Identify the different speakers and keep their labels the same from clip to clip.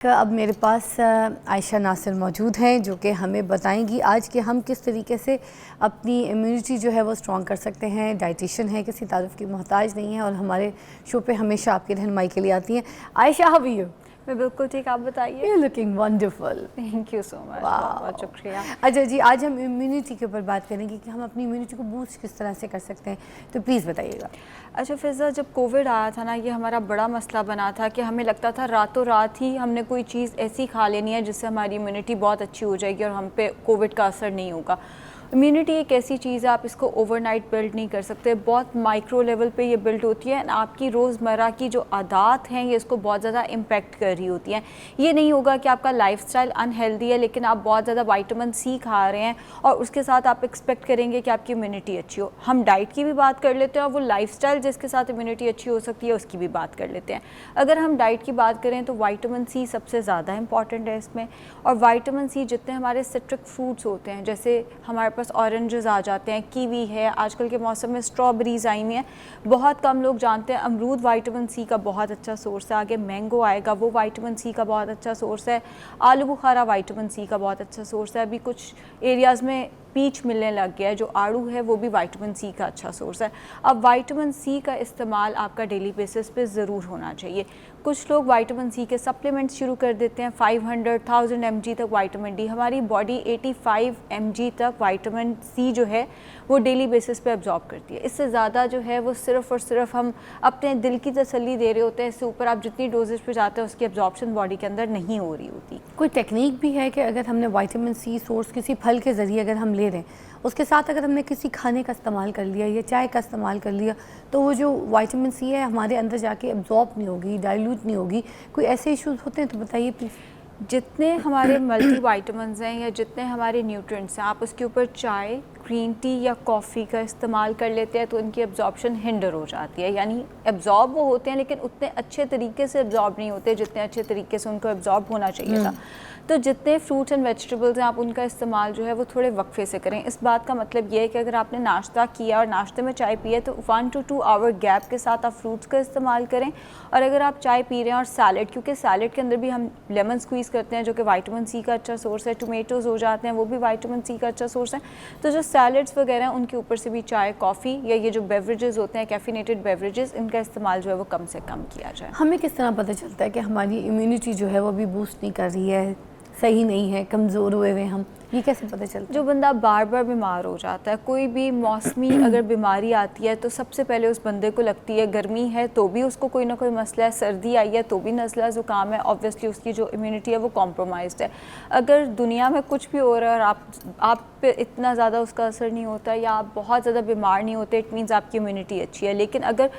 Speaker 1: अब मेरे पास आयशा नासिर मौजूद हैं जो कि हमें बताएंगी आज कि हम किस तरीके से अपनी इम्यूनिटी जो है वो स्ट्रॉन्ग कर सकते हैं। डाइटिशियन है, किसी तारुफ की मोहताज नहीं है और हमारे शो पे हमेशा आपकी रहनुमाई के लिए आती हैं। Ayesha, how are you?
Speaker 2: मैं बिल्कुल ठीक, आप बताइए।
Speaker 1: You looking wonderful.
Speaker 2: Thank you so much, बहुत शुक्रिया।
Speaker 1: अच्छा जी, आज हम इम्यूनिटी के ऊपर बात करेंगे कि हम अपनी इम्यूनिटी को बूस्ट किस तरह से कर सकते हैं, तो प्लीज़ बताइएगा।
Speaker 2: अच्छा फ़िज़ा, जब कोविड आया था ना, ये हमारा बड़ा मसला बना था कि हमें लगता था रातों रात ही हमने कोई चीज़ ऐसी खा लेनी है जिससे हमारी इम्यूनिटी बहुत अच्छी हो जाएगी और हम पे कोविड का असर नहीं होगा। इम्यूनिटी एक ऐसी चीज़ है, आप इसको ओवरनाइट बिल्ड नहीं कर सकते, बहुत माइक्रो लेवल पे ये बिल्ड होती है। आपकी रोज़मर्रा की जो आदत हैं ये इसको बहुत ज़्यादा इम्पेक्ट कर रही होती हैं। ये नहीं होगा कि आपका लाइफस्टाइल अनहेल्दी है लेकिन आप बहुत ज़्यादा विटामिन सी खा रहे हैं और उसके साथ आप एक्सपेक्ट करेंगे कि आपकी इम्यूनिटी अच्छी हो। हम डाइट की भी बात कर लेते हैं और वो लाइफस्टाइल जिसके साथ इम्यूनिटी अच्छी हो सकती है उसकी भी बात कर लेते हैं। अगर हम डाइट की बात करें तो विटामिन सी सबसे ज़्यादा इंपॉर्टेंट है इसमें, और विटामिन सी जितने हमारे सिट्रिक फ्रूट्स होते हैं, जैसे हमारे पास ऑरेंजेस आ जाते हैं, कीवी है, आजकल के मौसम में स्ट्रॉबेरीज आई हुई हैं, बहुत कम लोग जानते हैं। अमरूद विटामिन सी का बहुत अच्छा सोर्स है, आगे मैंगो आएगा वो विटामिन सी का बहुत अच्छा सोर्स है, आलू बुखारा विटामिन सी का बहुत अच्छा सोर्स है। अभी कुछ एरियाज़ में पीच मिलने लग गया है, जो आड़ू है वो भी विटामिन सी का अच्छा सोर्स है। अब विटामिन सी का इस्तेमाल आपका डेली बेसिस पे ज़रूर होना चाहिए। कुछ लोग विटामिन सी के सप्लीमेंट्स शुरू कर देते हैं, 500,000 mg तक विटामिन डी। हमारी बॉडी 85 mg तक विटामिन सी जो है वो डेली बेसिस पे अब्जॉर्ब करती है। इससे ज़्यादा जो है वो सिर्फ़ और सिर्फ हम अपने दिल की तसल्ली दे रहे होते हैं, इससे ऊपर आप जितनी डोजेज पे जाते हैं उसकी अब्जॉर्प्शन बॉडी के अंदर नहीं हो रही होती।
Speaker 1: कोई टेक्निक भी है कि अगर हमने विटामिन सी सोर्स किसी फल के ज़रिए अगर हम ले रहे हैं, उसके साथ अगर हमने किसी खाने का इस्तेमाल कर लिया या चाय का इस्तेमाल कर लिया, तो वो जो विटामिन सी है हमारे अंदर जाके अब्जॉर्ब नहीं होगी, डाइल्यूट नहीं होगी, कोई ऐसे इश्यूज होते हैं तो बताइए प्लीज़।
Speaker 2: जितने हमारे मल्टी वाइटामिन्स हैं या जितने हमारे न्यूट्रिएंट्स हैं, आप उसके ऊपर चाय, ग्रीन टी या कॉफ़ी का इस्तेमाल कर लेते हैं तो उनकी एब्जॉर्प्शन हिंडर हो जाती है। यानी एब्जॉर्ब वो होते हैं लेकिन उतने अच्छे तरीके से एब्जॉर्ब नहीं होते जितने अच्छे तरीके से उनको एब्जॉर्ब होना चाहिए था। तो जितने फ्रूट्स एंड वेजिटेबल्स हैं आप उनका इस्तेमाल जो है वो थोड़े वक्फे से करें। इस बात का मतलब ये है कि अगर आपने नाश्ता किया और नाश्ते में चाय पी है तो 1 to 2 आवर गैप के साथ आप फ्रूट्स का इस्तेमाल करें। और अगर आप चाय पी रहे हैं और सैलड, क्योंकि सैलड के अंदर भी हम लेमन स्क्वीज़ करते हैं जो कि विटामिन सी का अच्छा सोर्स है, टोमेटोज़ हो जाते हैं वो भी विटामिन सी का अच्छा सोर्स है, तो जो सैलड्स वगैरह हैं उनके ऊपर से भी चाय, कॉफ़ी या ये जो बेवरेजेस होते हैं कैफिनेटेड बेवरेजेस, इनका इस्तेमाल जो है वो कम से कम किया जाए।
Speaker 1: हमें किस तरह पता चलता है कि हमारी इम्यूनिटी जो है वो अभी बूस्ट नहीं कर रही है, सही नहीं है, कमज़ोर हुए हुए हम, ये कैसे पता चलता है?
Speaker 2: जो बंदा बार बार बीमार हो जाता है, कोई भी मौसमी अगर बीमारी आती है तो सबसे पहले उस बंदे को लगती है, गर्मी है तो भी उसको कोई ना कोई मसला है, सर्दी आई है तो भी नज़ला ज़ुकाम है, ऑब्वियसली उसकी जो इम्यूनिटी है वो कॉम्प्रोमाइज़्ड है। अगर दुनिया में कुछ भी हो रहा है और आप पे इतना ज़्यादा उसका असर नहीं होता या आप बहुत ज़्यादा बीमार नहीं होते, इट मीन्स आपकी इम्यूनिटी अच्छी है। लेकिन अगर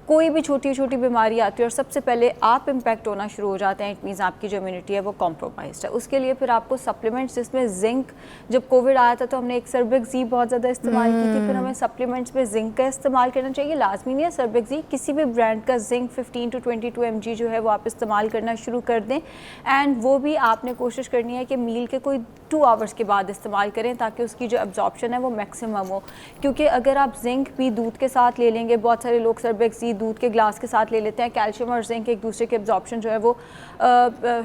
Speaker 2: कोई भी छोटी छोटी बीमारी आती है और सबसे पहले आप इम्पैक्ट होना शुरू हो जाते हैं, इट मीन्स आपकी जो इम्यूनिटी है वो कॉम्प्रोमाइज्ड है। उसके लिए फिर आपको सप्लीमेंट्स, जिसमें जिंक, जब कोविड आया था तो हमने एक सर्बेक्सी बहुत ज़्यादा इस्तेमाल की थी, फिर हमें सप्लीमेंट्स में जिंक का इस्तेमाल करना चाहिए। लाजमी नहीं है सर्बेक्सी, किसी भी ब्रांड का जिंक 15 to 22 mg जो है वो आप इस्तेमाल करना शुरू कर दें। एंड वो भी आपने कोशिश करनी है कि मील के कोई 2 आवर्स के बाद इस्तेमाल करें ताकि उसकी जो एब्जॉर्प्शन है वो मैक्सिमम हो। क्योंकि अगर आप जिंक भी दूध के साथ ले लेंगे, बहुत सारे लोग सर्बेक्सी दूध के ग्लास के साथ ले लेते हैं, कैल्शियम और जिंक एक दूसरे के एब्जॉर्प्शन जो है वो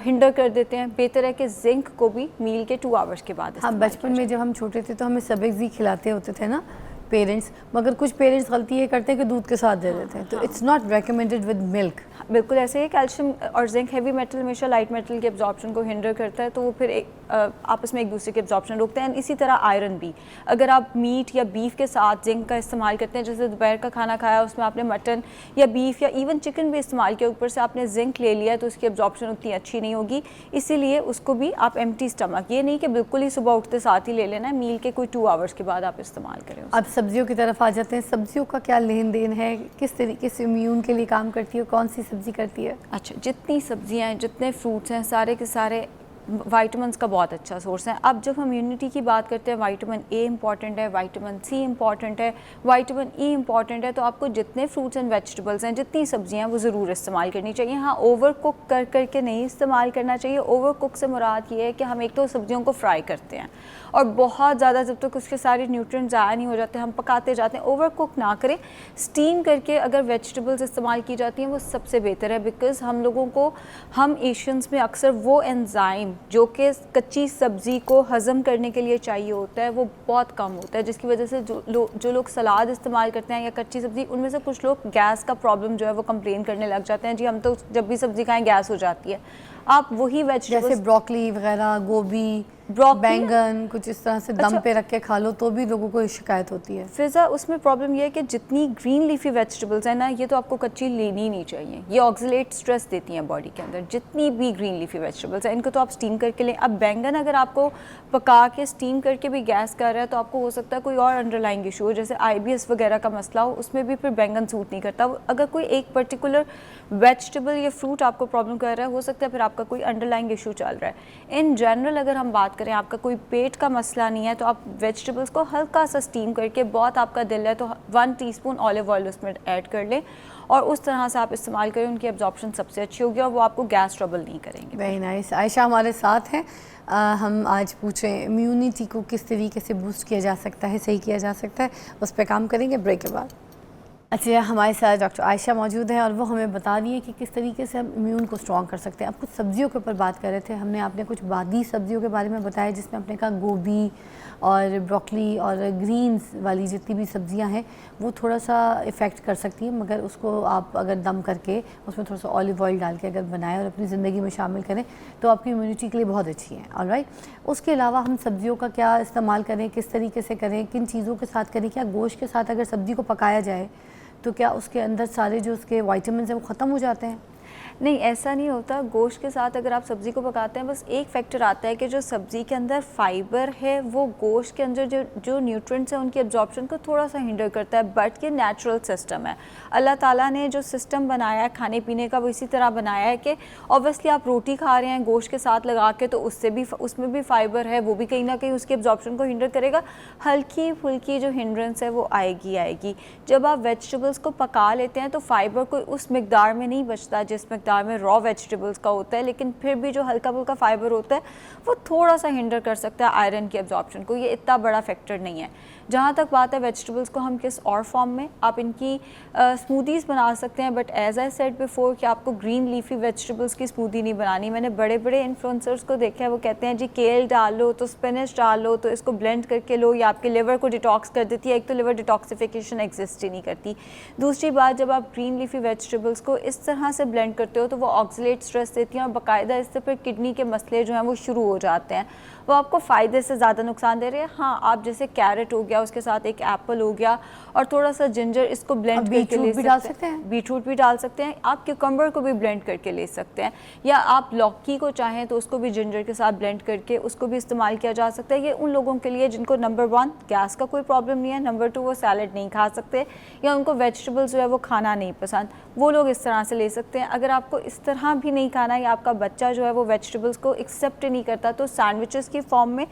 Speaker 2: हिंडर कर देते हैं। बेहतर है कि जिंक को भी मील के 2 आवर्स के बाद।
Speaker 1: हाँ, बचपन में जब हम छोटे थे तो हमें सब्जी खिलाते होते थे ना पेरेंट्स, मगर कुछ पेरेंट्स गलती ये करते हैं कि दूध के साथ दे देते हैं, तो it's not recommended with milk.
Speaker 2: बिल्कुल ऐसे ही कैल्शियम और जिंक हैवी मेटल हमेशा लाइट मेटल के एब्जॉर्प्शन को हिंडर करता है, तो वो फिर आपस में एक दूसरे के एब्जॉर्प्शन रोकते हैं। इसी तरह आयरन भी, अगर आप मीट या बीफ के साथ जिंक का इस्तेमाल करते हैं, जैसे दोपहर का खाना खाया उसमें आपने मटन या बीफ या इवन चिकन भी इस्तेमाल किया, ऊपर से आपने जिंक ले लिया, तो उसकी एब्जॉर्प्शन उतनी अच्छी नहीं होगी। इसीलिए उसको भी आप एम्प्टी स्टमक, ये नहीं कि बिल्कुल ही सुबह उठते साथ ही ले लेना है, मील के कोई 2 आवर्स के बाद आप इस्तेमाल करें।
Speaker 1: अब सब्जियों की तरफ आ जाते हैं, सब्जियों का क्या लेन देन है, किस तरीके से इम्यून के लिए काम करती है, कौन सी सब्जी करती है?
Speaker 2: अच्छा, जितनी सब्जियां हैं, जितने फ्रूट्स हैं, सारे के सारे वाइटामिन का बहुत अच्छा सोर्स है। अब जब हम इम्यूनिटी की बात करते हैं, विटामिन ए इंपॉर्टेंट है, विटामिन सी इंपॉर्टेंट है, विटामिन ई इंपॉर्टेंट है, तो आपको जितने फ्रूट्स एंड वेजिटेबल्स हैं, जितनी सब्जियां हैं, वो ज़रूर इस्तेमाल करनी चाहिए। हाँ, ओवर कुक कर करके नहीं इस्तेमाल करना चाहिए। ओवर कुक से मुराद ये है कि हम एक तो सब्जियों को फ्राई करते हैं और बहुत ज़्यादा जब तक उसके सारे न्यूट्रिएंट्स ज़ाया नहीं हो जाते हम पकाते जाते हैं। ओवर कुक ना करें, स्टीम करके अगर वेजिटेबल्स इस्तेमाल की जाती हैं वो सबसे बेहतर है। बिकॉज़ हम एशियंस में अक्सर वो एंजाइम जो कि कच्ची सब्ज़ी को हज़म करने के लिए चाहिए होता है वो बहुत कम होता है, जिसकी वजह से जो लोग सलाद इस्तेमाल करते हैं या कच्ची सब्ज़ी, उनमें से कुछ लोग गैस का प्रॉब्लम जो है वो कंप्लेन करने लग जाते हैं, जी हम तो जब भी सब्ज़ी खाएं गैस हो जाती है। आप वही वेजिटेबल्स
Speaker 1: जैसे ब्रोकली वगैरह, गोभी, बैंगन कुछ इस तरह से दम पे रख के खा लो तो भी लोगों को शिकायत होती है।
Speaker 2: फिजा उसमें प्रॉब्लम ये है कि जितनी ग्रीन लीफी वेजिटेबल्स हैं ना, ये तो आपको कच्ची लेनी ही नहीं चाहिए। ये ऑक्सीलेट स्ट्रेस देती हैं बॉडी के अंदर। जितनी भी ग्रीन लीफी वेजिटेबल्स हैं इनको तो आप स्टीम करके लें। अब बैंगन अगर आपको पका के स्टीम करके भी गैस कर रहा है तो आपको हो सकता है कोई और अंडरलाइंग इशू हो, जैसे IBS वगैरह का मसला हो, उसमें भी फिर बैंगन सूट नहीं करता। अगर कोई एक पर्टिकुलर वेजिटेबल या फ्रूट आपको प्रॉब्लम कर रहा है, हो सकता है फिर आपका कोई अंडरलाइंग इशू चल रहा है। इन जनरल अगर हम बात करें, आपका कोई पेट का मसला नहीं है, तो आप वेजिटेबल्स को हल्का सा स्टीम करके, बहुत आपका दिल है तो 1 टीस्पून ऑलिव ऑयल उसमें ऐड कर लें और उस तरह से आप इस्तेमाल करें। उनकी एब्जॉर्प्शन सबसे अच्छी होगी और वो आपको गैस ट्रबल नहीं करेंगे।
Speaker 1: Very nice. आयशा हमारे साथ हैं। हम आज पूछें इम्यूनिटी को किस तरीके से बूस्ट किया जा सकता है, सही किया जा सकता है, उस पर काम करेंगे ब्रेक के बाद। अच्छा, हमारे साथ डॉक्टर आयशा मौजूद हैं और वो हमें बता रही है कि किस तरीके से हम इम्यून को स्ट्रॉन्ग कर सकते हैं। अब कुछ सब्जियों के ऊपर बात कर रहे थे हमने, आपने कुछ बादी सब्जियों के बारे में बताया जिसमें आपने कहा गोभी और ब्रोकली और ग्रीन्स वाली जितनी भी सब्जियां हैं वो थोड़ा सा इफ़ेक्ट कर सकती हैं, मगर उसको आप अगर दम करके उसमें थोड़ा सा ऑलिव ऑयल डाल के अगर बनाएं और अपनी ज़िंदगी में शामिल करें तो आपकी इम्यूनिटी के लिए बहुत अच्छी है। ऑलराइट, उसके अलावा हम सब्जियों का क्या इस्तेमाल करें, किस तरीके से करें, किन चीज़ों के साथ करें? क्या गोश्त के साथ अगर सब्ज़ी को पकाया जाए तो क्या उसके अंदर सारे जो उसके विटामिन्स हैं वो ख़त्म हो जाते हैं?
Speaker 2: नहीं, ऐसा नहीं होता। गोश्त के साथ अगर आप सब्ज़ी को पकाते हैं, बस एक फैक्टर आता है कि जो सब्ज़ी के अंदर फाइबर है वो गोश्त के अंदर जो न्यूट्रिएंट्स हैं उनकी एब्जॉर्प्शन को थोड़ा सा हिंडर करता है। बट ये नेचुरल सिस्टम है। अल्लाह ताला ने जो सिस्टम बनाया है खाने पीने का वो इसी तरह बनाया है कि ऑब्वियसली आप रोटी खा रहे हैं गोश्त के साथ लगा के तो उसमें भी फाइबर है, वो भी कहीं ना कहीं उसकी एब्जॉर्प्शन को हिंडर करेगा। हल्की फुल्की जो हिंड्रेंस है वो आएगी। जब आप वेजिटेबल्स को पका लेते हैं तो फाइबर कोई उस मिकदार में नहीं बचता जिस मिकदार में रॉ वेजिटेबल्स का होता है, लेकिन फिर भी जो हल्का फुल्का फाइबर होता है वो थोड़ा सा हिंडर कर सकता है आयरन की एब्जॉर्प्शन को। ये इतना बड़ा फैक्टर नहीं है। जहाँ तक बात है वेजिटेबल्स को हम किस और फॉर्म में, आप इनकी स्मूदीज़ बना सकते हैं। But as I said before कि आपको ग्रीन लीफी वेजिटेबल्स की स्मूदी नहीं बनानी। मैंने बड़े बड़े इन्फ्लुएंसर्स को देखा है, वो कहते हैं जी केल डाल लो तो स्पिनच डाल लो तो इसको ब्लेंड करके लो, या आपके लिवर को डिटॉक्स कर देती है। एक तो लिवर डिटॉक्सिफिकेशन एग्जिस्ट ही नहीं करती। दूसरी बात, जब आप ग्रीन लीफी वेजिटेबल्स को इस तरह से ब्लेंड करते हो तो वो ऑक्सीलेट स्ट्रेस देती हैं और बाकायदा इससे फिर किडनी के मसले जो हैं वो शुरू हो जाते हैं। वो आपको फ़ायदे से ज़्यादा नुकसान दे रहे हैं। हाँ, आप जैसे कैरेट हो गया, उसके साथ एक एप्पल हो गया और थोड़ा सा जिंजर, इसको ब्लेंड करके ले सकते हैं। बीटरूट भी डाल सकते हैं। आप क्यूकम्बर को भी ब्लेंड करके ले सकते हैं, या आप लौकी को चाहें तो उसको भी जिंजर के साथ ब्लेंड करके उसको भी इस्तेमाल किया जा सकता है। ये उन लोगों के लिए जिनको नंबर 1 गैस का कोई प्रॉब्लम नहीं है, नंबर 2 वो सैलड नहीं खा सकते, या उनको वेजिटेबल्स जो है वो खाना नहीं पसंद, वो लोग इस तरह से ले सकते हैं। अगर आपको इस तरह भी नहीं खाना या आपका बच्चा जो है वो वेजिटेबल्स को एक्सेप्ट नहीं करता तो सैंडविचेस की फॉर्म में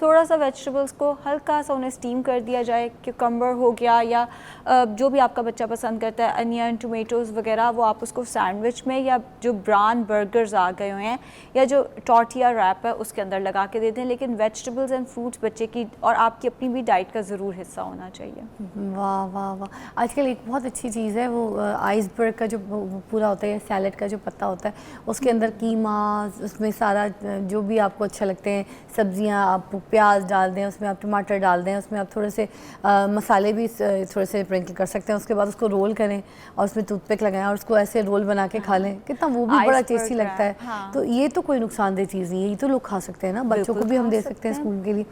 Speaker 2: थोड़ा सा वेजिटेबल्स को हल्का सा उन्हें स्टीम कर दिया जाए। क्यूकम्बर हो गया या जो भी आपका बच्चा पसंद करता है, अनियन, टोमेटोज़ वगैरह, वो आप उसको सैंडविच में या जो ब्राउन बर्गर्स आ गए हुए हैं या जो टॉर्टिया रैप है उसके अंदर लगा के दे दें। लेकिन वेजिटेबल्स एंड फ्रूट्स बच्चे की और आपकी अपनी भी डाइट का ज़रूर हिस्सा होना चाहिए।
Speaker 1: वाह वाह वाह, आजकल एक बहुत अच्छी चीज़ है वो आइसबर्ग का जो पूरा होता है, सैलड का जो पत्ता होता है उसके अंदर कीमा, उसमें सारा जो भी आपको अच्छा लगते हैं सब्जियां, आप प्याज डाल दें, उसमें आप टमाटर डाल दें, उसमें आप थोड़े से मसाले भी थोड़े से स्प्रिंकल कर सकते हैं। उसके बाद उसको रोल करें और उसमें टूथपिक लगाएं और उसको ऐसे रोल बना के खा लें, कितना वो भी बड़ा टेस्टी लगता है। तो ये तो कोई नुकसानदेह चीज़ नहीं है, ये तो लोग खा सकते हैं ना, बच्चों को भी हम दे सकते हैं स्कूल के लिए।